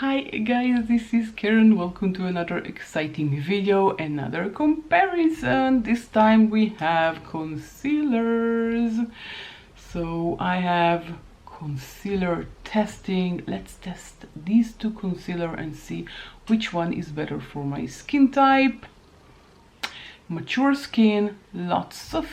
Hi guys, this is Karen. Welcome to another exciting video, another comparison. This time we have concealers. So I have concealer testing. Let's test these two concealer and see which one is better for my skin type. Mature skin, lots of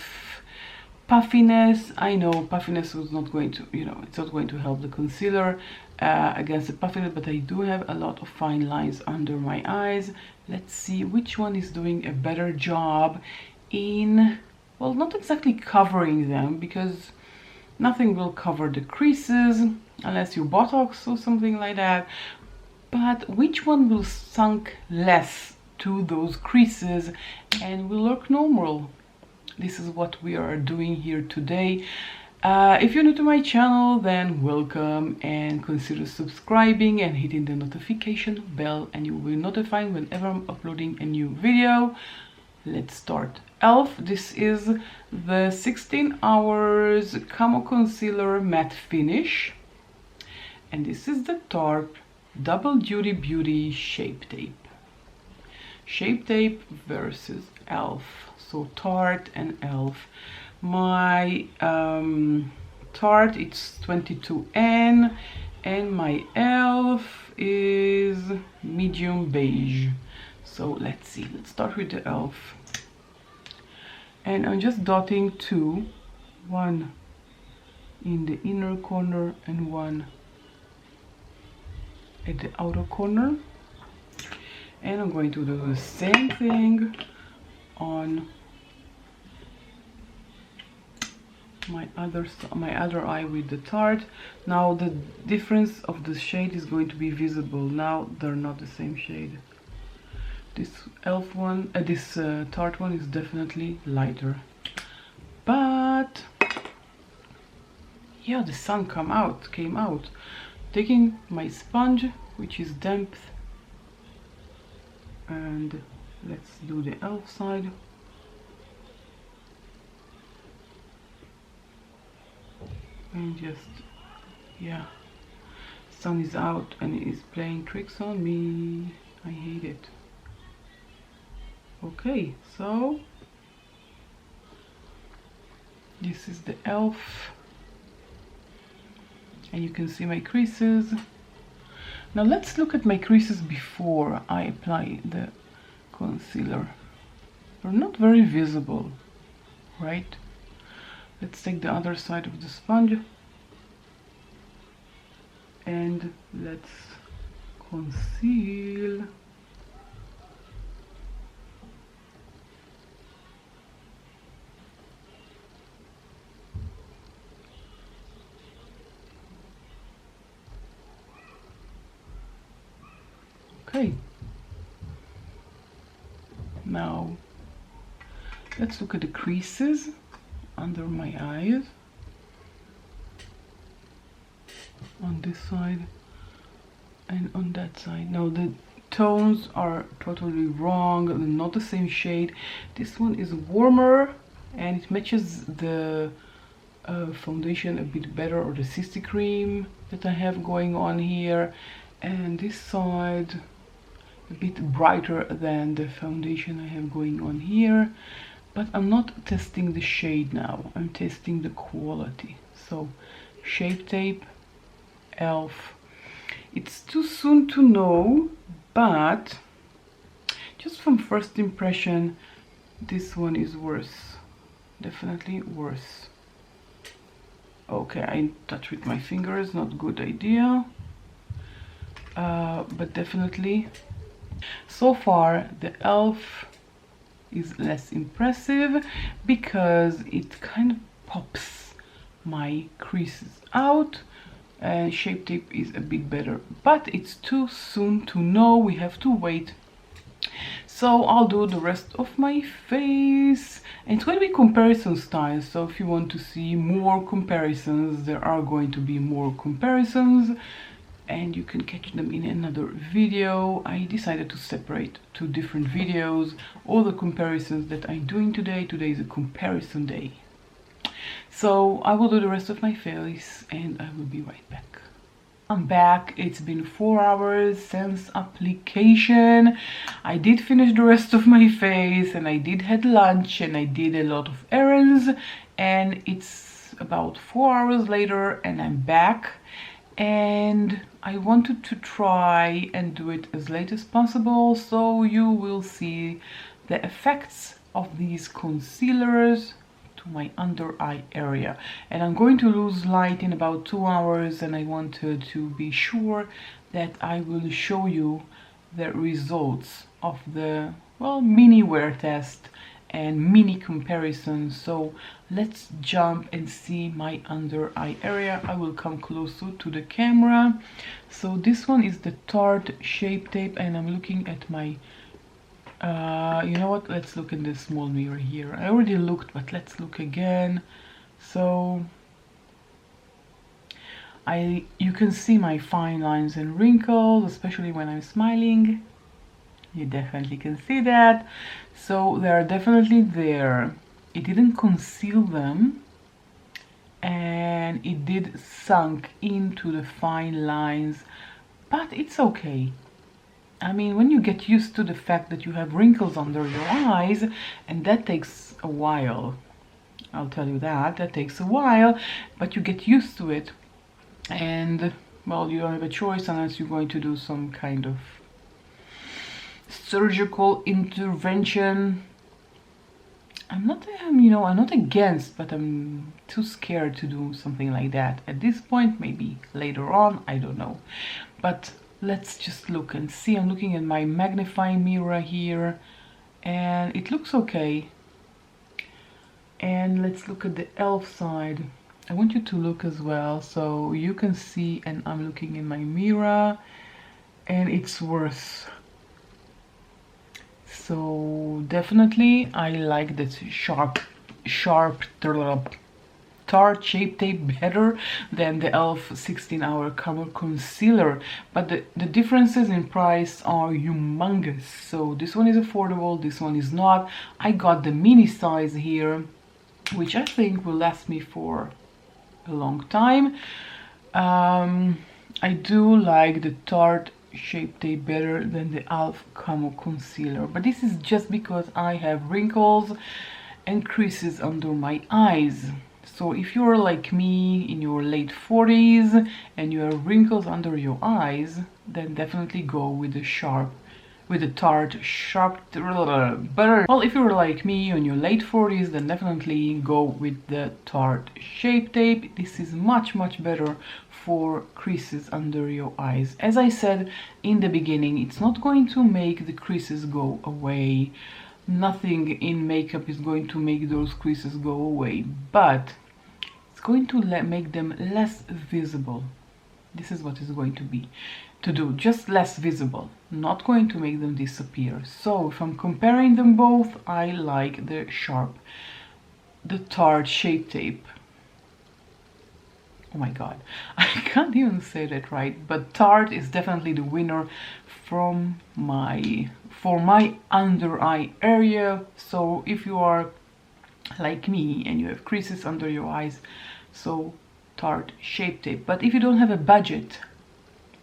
puffiness. I know puffiness was not going to, it's not going to help the concealer against the puffiness, but I do have a lot of fine lines under my eyes. Let's see which one is doing a better job in, well, not exactly covering them, because nothing will cover the creases unless you Botox or something like that, but which one will sink less to those creases and will look normal. This is what we are doing here today. If you're new to my channel, then welcome, and consider subscribing and hitting the notification bell, and you will be notified whenever I'm uploading a new video. Let's start. E.L.F. This is the 16 hours Camo Concealer Matte Finish, and this is the Tarte Double Duty Beauty Shape Tape. Shape Tape versus E.L.F. So Tarte and E.L.F. My Tarte, it's 22N, and my E.L.F. is medium beige. So let's see, let's start with the E.L.F. And I'm just dotting two, one in the inner corner and one at the outer corner. And I'm going to do the same thing on my other eye with the Tarte. Now the difference of the shade is going to be visible. Now they're not the same shade. This E.L.F. one, this Tarte one is definitely lighter, but yeah, the sun came out. Taking my sponge, which is damp, and let's do the E.L.F. side. And just, yeah, sun is out and it is playing tricks on me. I hate it. Okay, so this is the E.L.F. and you can see my creases. Now let's look at my creases before I apply the concealer. They're not very visible, right? Let's take the other side of the sponge and let's conceal. Okay. Now let's look at the creases under my eyes on this side and on that side. Now the tones are totally wrong, they're not the same shade. This one is warmer and it matches the foundation a bit better, or the CC cream that I have going on here, and this side a bit brighter than the foundation I have going on here. But I'm not testing the shade now, I'm testing the quality. So Shape Tape, E.L.F. It's too soon to know, but just from first impression, this one is worse. Definitely worse. Okay, I touch with my fingers, not good idea. But definitely, so far the E.L.F. is less impressive because it kind of pops my creases out, and Shape Tape is a bit better, but it's too soon to know. We have to wait. So I'll do the rest of my face, and it's going to be comparison style. So if you want to see more comparisons, there are going to be more comparisons, and you can catch them in another video. I decided to separate two different videos, all the comparisons that I'm doing today. Today is a comparison day. So I will do the rest of my face and I will be right back. I'm back. It's been 4 hours since application. I did finish the rest of my face and I did had lunch and I did a lot of errands, and it's about 4 hours later and I'm back, and I wanted to try and do it as late as possible so you will see the effects of these concealers to my under eye area. And I'm going to lose light in about 2 hours, and I wanted to be sure that I will show you the results of the, well, mini wear test and mini comparison. So let's jump and see my under eye area. I will come closer to the camera. So this one is the Tarte Shape Tape, and I'm looking at my you know what, let's look in this small mirror here. I already looked, but let's look again. So you can see my fine lines and wrinkles, especially when I'm smiling. You definitely can see that. So they are definitely there. It didn't conceal them, and it did sunk into the fine lines, but it's okay. I mean, when you get used to the fact that you have wrinkles under your eyes, and that takes a while, I'll tell you that takes a while, but you get used to it, and well, you don't have a choice unless you're going to do some kind of surgical intervention. I'm not, you know, I'm not against, but I'm too scared to do something like that at this point. Maybe later on, I don't know. But let's just look and see. I'm looking at my magnifying mirror here, and it looks okay. And let's look at the E.L.F side. I want you to look as well, so you can see, and I'm looking in my mirror, and it's worse. So definitely I like this sharp Tarte Shape Tape better than the E.L.F 16-hour Camo concealer, but the differences in price are humongous. So this one is affordable, this one is not. I got the mini size here, which I think will last me for a long time. I do like the Tarte Shape Tape better than the E.L.F Camo concealer, but this is just because I have wrinkles and creases under my eyes. So if you're like me in your late 40s and you have wrinkles under your eyes, then definitely go with the Tarte Sharp Butter. Well, if you're like me in your late 40s, then definitely go with the Tarte Shape Tape. This is much better for creases under your eyes. As I said in the beginning, it's not going to make the creases go away. Nothing in makeup is going to make those creases go away, but it's going to make them less visible. This is what it's going to do, just less visible, not going to make them disappear. So if I'm comparing them both, I like the Tarte Shape Tape. Oh my god, I can't even say that right, but Tarte is definitely the winner for my under eye area. So if you are like me and you have creases under your eyes, so Tarte Shape Tape. But if you don't have a budget,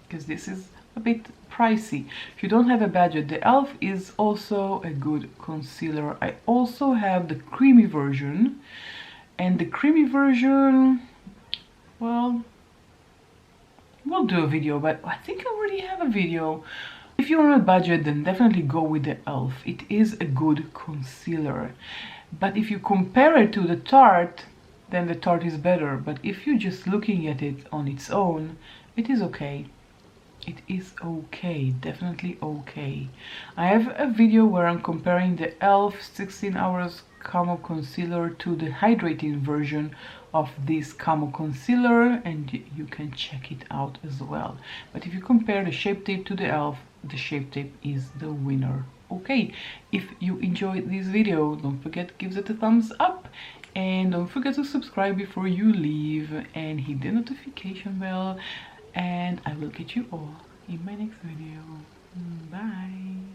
because this is a bit pricey, if you don't have a budget, the E.L.F is also a good concealer. I also have the creamy version, and the creamy version, well, we'll do a video, but I think I already have a video. If you're on a budget, then definitely go with the E.L.F. It is a good concealer. But if you compare it to the Tarte, then the Tarte is better. But if you're just looking at it on its own, it is okay. It is okay, definitely okay. I have a video where I'm comparing the E.L.F 16 hours Camo concealer to the hydrating version of this Camo concealer, and you can check it out as well. But if you compare the Shape Tape to the E.L.F, the Shape Tape is the winner. Okay, if you enjoyed this video, don't forget to give it a thumbs up, and don't forget to subscribe before you leave and hit the notification bell, and I will catch you all in my next video. Bye.